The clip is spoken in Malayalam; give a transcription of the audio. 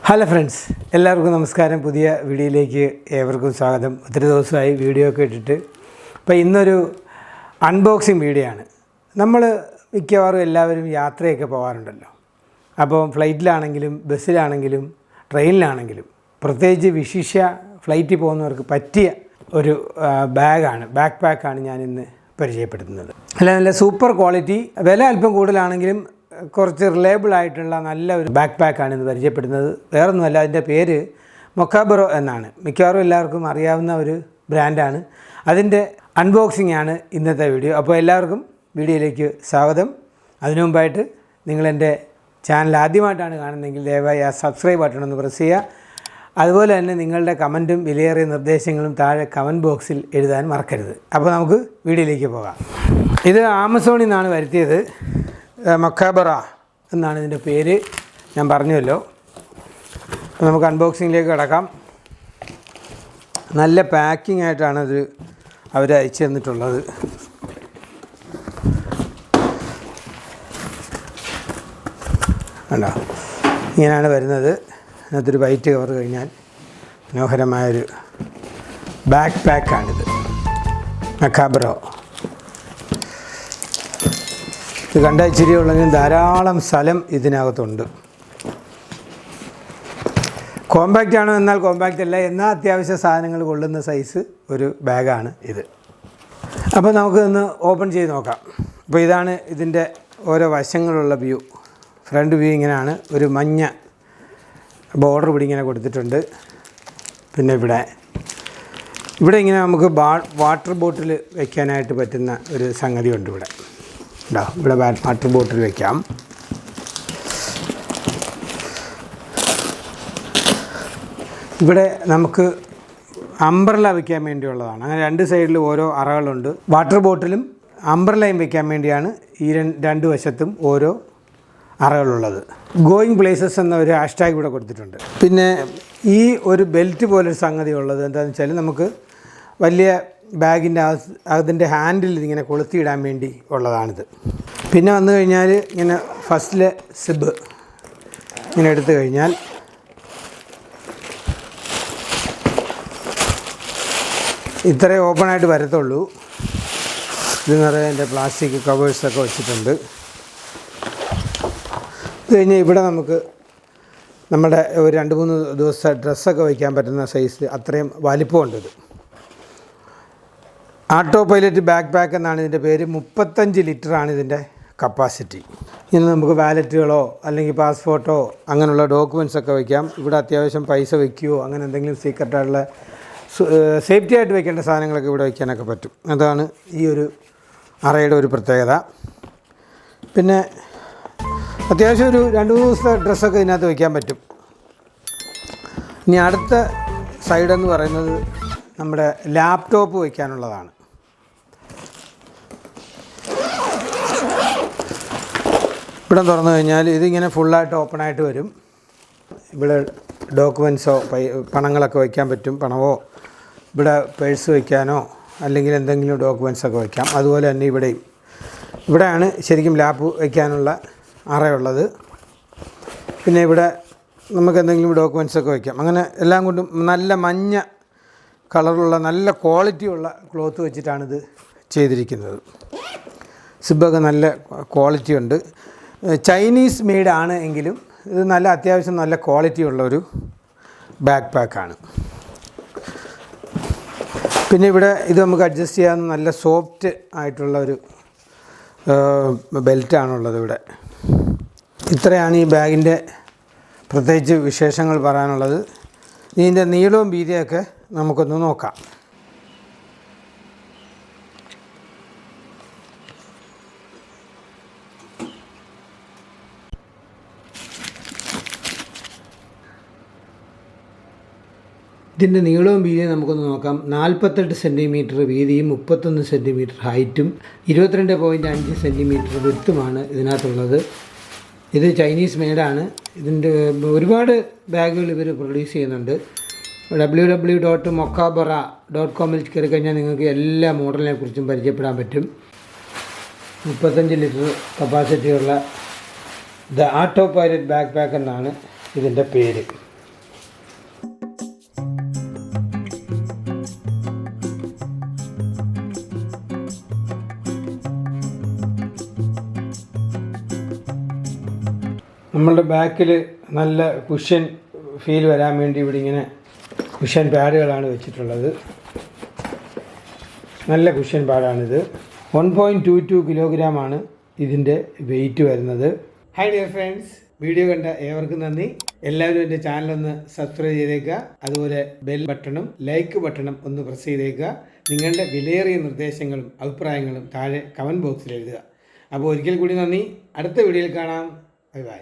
ഹലോ ഫ്രണ്ട്സ്, എല്ലാവർക്കും നമസ്കാരം. പുതിയ വീഡിയോയിലേക്ക് ഏവർക്കും സ്വാഗതം. ഒത്തിരി ദിവസമായി വീഡിയോ ഒക്കെ ഇട്ടിട്ട്. അപ്പോൾ ഇന്നൊരു അൺബോക്സിങ് വീഡിയോ ആണ്. നമ്മൾ മിക്കവാറും എല്ലാവരും യാത്രയൊക്കെ പോകാറുണ്ടല്ലോ. അപ്പോൾ ഫ്ലൈറ്റിലാണെങ്കിലും ബസ്സിലാണെങ്കിലും ട്രെയിനിലാണെങ്കിലും പ്രത്യേകിച്ച് വിശിഷ്യ ഫ്ലൈറ്റിൽ പോകുന്നവർക്ക് പറ്റിയ ഒരു ബാക്ക് പാക്കാണ് ഞാനിന്ന് പരിചയപ്പെടുത്തുന്നത്. നല്ല സൂപ്പർ ക്വാളിറ്റി, വില അല്പം കൂടുതലാണെങ്കിലും കുറച്ച് റിലയബിൾ ആയിട്ടുള്ള നല്ല ഒരു ബാക്ക് പാക്കാണ് ഇന്ന് പരിചയപ്പെടുന്നത്. വേറൊന്നുമല്ല, അതിൻ്റെ പേര് മൊക്കാബറോ എന്നാണ്. മിക്കവാറും എല്ലാവർക്കും അറിയാവുന്ന ഒരു ബ്രാൻഡാണ്. അതിൻ്റെ അൺബോക്സിംഗ് ആണ് ഇന്നത്തെ വീഡിയോ. അപ്പോൾ എല്ലാവർക്കും വീഡിയോയിലേക്ക് സ്വാഗതം. അതിനു മുമ്പായിട്ട് നിങ്ങളെൻ്റെ ചാനൽ ആദ്യമായിട്ടാണ് കാണുന്നതെങ്കിൽ ദയവായി ആ സബ്സ്ക്രൈബ് ബട്ടൺ ഒന്ന് പ്രസ് ചെയ്യുക. അതുപോലെ തന്നെ നിങ്ങളുടെ കമൻറ്റും വിലയേറിയ നിർദ്ദേശങ്ങളും താഴെ കമൻറ്റ് ബോക്സിൽ എഴുതാൻ മറക്കരുത്. അപ്പോൾ നമുക്ക് വീഡിയോയിലേക്ക് പോകാം. ഇത് ആമസോണിൽ നിന്നാണ് വരുത്തിയത്. മൊക്കാബറ എന്നാണ് ഇതിൻ്റെ പേര്, ഞാൻ പറഞ്ഞല്ലോ. അപ്പോൾ നമുക്ക് അൺബോക്സിങ്ങിലേക്ക് കിടക്കാം. നല്ല പാക്കിംഗ് ആയിട്ടാണ് ഇത് അവർ അയച്ചു തന്നിട്ടുള്ളത്. കണ്ടോ, ഇങ്ങനെയാണ് വരുന്നത്. അതിനകത്തൊരു വൈറ്റ് കവർ കഴിഞ്ഞാൽ മനോഹരമായൊരു ബാക്ക് പാക്കാണിത്, മൊക്കാബറോ. ഇത് കണ്ട ഇച്ചിരി ഉള്ളെങ്കിലും ധാരാളം സ്ഥലം ഇതിനകത്തുണ്ട്. കോമ്പാക്റ്റ് ആണോ എന്നാൽ കോമ്പാക്റ്റ് അല്ല, എന്നാൽ അത്യാവശ്യ സാധനങ്ങൾ കൊള്ളുന്ന സൈസ് ഒരു ബാഗാണ് ഇത്. അപ്പോൾ നമുക്കിതൊന്ന് ഓപ്പൺ ചെയ്ത് നോക്കാം. അപ്പോൾ ഇതാണ് ഇതിൻ്റെ ഓരോ വശങ്ങളുള്ള വ്യൂ. ഫ്രണ്ട് വ്യൂ ഇങ്ങനെയാണ്. ഒരു മഞ്ഞ ബോർഡർ ഇവിടെ ഇങ്ങനെ കൊടുത്തിട്ടുണ്ട്. പിന്നെ ഇവിടെ ഇങ്ങനെ നമുക്ക് വാട്ടർ ബോട്ടിൽ വയ്ക്കാനായിട്ട് പറ്റുന്ന ഒരു സംഗതിയുണ്ട്. ഇവിടെ വാട്ടർ ബോട്ടിൽ വയ്ക്കാം. ഇവിടെ നമുക്ക് അംബ്രല വയ്ക്കാൻ വേണ്ടിയുള്ളതാണ്. അങ്ങനെ രണ്ട് സൈഡിൽ ഓരോ അറകളുണ്ട്. വാട്ടർ ബോട്ടിലും അംബ്രലയും വയ്ക്കാൻ വേണ്ടിയാണ് ഈ രണ്ട് വശത്തും ഓരോ അറകളുള്ളത്. ഗോയിങ് പ്ലേസസ് എന്ന ഒരു ഹാഷ്ടാഗ് ഇവിടെ കൊടുത്തിട്ടുണ്ട്. പിന്നെ ഈ ഒരു ബെൽറ്റ് പോലൊരു സംഗതി ഉള്ളത് എന്താണെന്ന് വെച്ചാൽ നമുക്ക് വലിയ ബാഗിൻ്റെ അതിൻ്റെ ഹാൻഡിൽ ഇതിങ്ങനെ കൊളുത്തിയിടാൻ വേണ്ടി ഉള്ളതാണിത്. പിന്നെ വന്നു കഴിഞ്ഞാൽ ഇങ്ങനെ ഫസ്റ്റിലെ സിബ് ഇങ്ങനെ എടുത്തു കഴിഞ്ഞാൽ ഇത്രേ ഓപ്പണായിട്ട് വരത്തുള്ളൂ. ഇത് നിറയെ എൻ്റെ പ്ലാസ്റ്റിക് കവേഴ്സൊക്കെ വെച്ചിട്ടുണ്ട്. ഇത് കഴിഞ്ഞാൽ ഇവിടെ നമുക്ക് നമ്മുടെ ഒരു 2-3 ദിവസത്തെ ഡ്രസ്സൊക്കെ വയ്ക്കാൻ പറ്റുന്ന സൈസ് അത്രയും വലിപ്പമുണ്ട് ഇത്. ആട്ടോ പൈലറ്റ് ബാക്ക് പാക്ക് എന്നാണ് ഇതിൻ്റെ പേര്. 35 ലിറ്ററാണ് ഇതിൻ്റെ കപ്പാസിറ്റി. ഇനി നമുക്ക് വാലറ്റുകളോ അല്ലെങ്കിൽ പാസ്പോർട്ടോ അങ്ങനെയുള്ള ഡോക്യുമെൻറ്റ്സൊക്കെ വയ്ക്കാം. ഇവിടെ അത്യാവശ്യം പൈസ വയ്ക്കുകയോ അങ്ങനെ എന്തെങ്കിലും സീക്രട്ടായിട്ടുള്ള സേഫ്റ്റി ആയിട്ട് വയ്ക്കേണ്ട സാധനങ്ങളൊക്കെ ഇവിടെ വയ്ക്കാനൊക്കെ പറ്റും. അതാണ് ഈ ഒരു അറയുടെ ഒരു പ്രത്യേകത. പിന്നെ അത്യാവശ്യം ഒരു 2-3 ദിവസത്തെ ഡ്രസ്സൊക്കെ ഇതിനകത്ത് വയ്ക്കാൻ പറ്റും. ഇനി അടുത്ത സൈഡെന്ന് പറയുന്നത് നമ്മുടെ ലാപ്ടോപ്പ് വയ്ക്കാനുള്ളതാണ്. ഇവിടെ തുറന്നു കഴിഞ്ഞാൽ ഇതിങ്ങനെ ഫുള്ളായിട്ട് ഓപ്പണായിട്ട് വരും. ഇവിടെ ഡോക്യുമെൻറ്റ്സോ പണങ്ങളൊക്കെ വയ്ക്കാൻ പറ്റും. പണമോ ഇവിടെ പേഴ്സ് വയ്ക്കാനോ അല്ലെങ്കിൽ എന്തെങ്കിലും ഡോക്യുമെൻറ്റ്സൊക്കെ വയ്ക്കാം. അതുപോലെ തന്നെ ഇവിടെയാണ് ശരിക്കും ലാപ്പ് വയ്ക്കാനുള്ള അറയുള്ളത്. പിന്നെ ഇവിടെ നമുക്ക് എന്തെങ്കിലും ഡോക്യുമെൻറ്റ്സൊക്കെ വയ്ക്കാം. അങ്ങനെ എല്ലാം കൊണ്ടും നല്ല മഞ്ഞ കളറുള്ള നല്ല ക്വാളിറ്റിയുള്ള ക്ലോത്ത് വെച്ചിട്ടാണിത് ചെയ്തിരിക്കുന്നത്. സിബൊക്കെ നല്ല ക്വാളിറ്റി ഉണ്ട്. ചൈനീസ് മെയ്ഡാണ് എങ്കിലും ഇത് നല്ല അത്യാവശ്യം നല്ല ക്വാളിറ്റി ഉള്ളൊരു ബാക്ക് പാക്കാണ്. പിന്നെ ഇത് നമുക്ക് അഡ്ജസ്റ്റ് ചെയ്യാവുന്ന നല്ല സോഫ്റ്റ് ആയിട്ടുള്ള ഒരു ബെൽറ്റാണുള്ളത് ഇവിടെ. ഇത്രയാണ് ഈ ബാഗിൻ്റെ പ്രത്യേകിച്ച് വിശേഷങ്ങൾ പറയാനുള്ളത്. ഇതിൻ്റെ നീളവും വീതിയൊക്കെ നമുക്കൊന്ന് നോക്കാം. ഇതിൻ്റെ നീളവും വീതിയും നമുക്കൊന്ന് നോക്കാം. 48 സെൻറ്റിമീറ്റർ വീതിയും 31 സെൻറ്റിമീറ്റർ ഹൈറ്റും 22.5 സെൻറ്റിമീറ്റർ വിഡ്ത്തുമാണ് ഇതിനകത്തുള്ളത്. ഇത് ചൈനീസ് മെയ്ഡാണ്. ഇതിൻ്റെ ഒരുപാട് ബാഗുകൾ ഇവർ പ്രൊഡ്യൂസ് ചെയ്യുന്നുണ്ട്. www.mokkabara.com കയറി കഴിഞ്ഞാൽ നിങ്ങൾക്ക് എല്ലാ മോഡലിനെ കുറിച്ചും പരിചയപ്പെടാൻ പറ്റും. 35 ലിറ്റർ കപ്പാസിറ്റിയുള്ള ദ ആട്ടോ പൈലറ്റ് ബാക്ക് പാക്ക് എന്നാണ് ഇതിൻ്റെ പേര്. നമ്മളുടെ ബാക്കിൽ നല്ല കുഷ്യൻ ഫീൽ വരാൻ വേണ്ടി ഇവിടെ ഇങ്ങനെ കുഷ്യൻ പാഡുകളാണ് വെച്ചിട്ടുള്ളത്. നല്ല കുഷ്യൻ പാഡാണിത്. 1.22 കിലോഗ്രാമാണ് ഇതിൻ്റെ വെയിറ്റ് വരുന്നത്. ഹായ് ഡിയർ ഫ്രണ്ട്സ്, വീഡിയോ കണ്ട ഏവർക്കും നന്ദി. എല്ലാവരും എൻ്റെ ചാനലൊന്ന് സബ്സ്ക്രൈബ് ചെയ്തേക്കുക. അതുപോലെ ബെൽ ബട്ടണും ലൈക്ക് ബട്ടണും ഒന്ന് പ്രസ് ചെയ്തേക്കുക. നിങ്ങളുടെ വിലയേറിയ നിർദ്ദേശങ്ങളും അഭിപ്രായങ്ങളും താഴെ കമൻറ്റ് ബോക്സിൽ എഴുതുക. അപ്പോൾ ഒരിക്കൽ കൂടി നന്ദി. അടുത്ത വീഡിയോയിൽ കാണാം. Bye bye.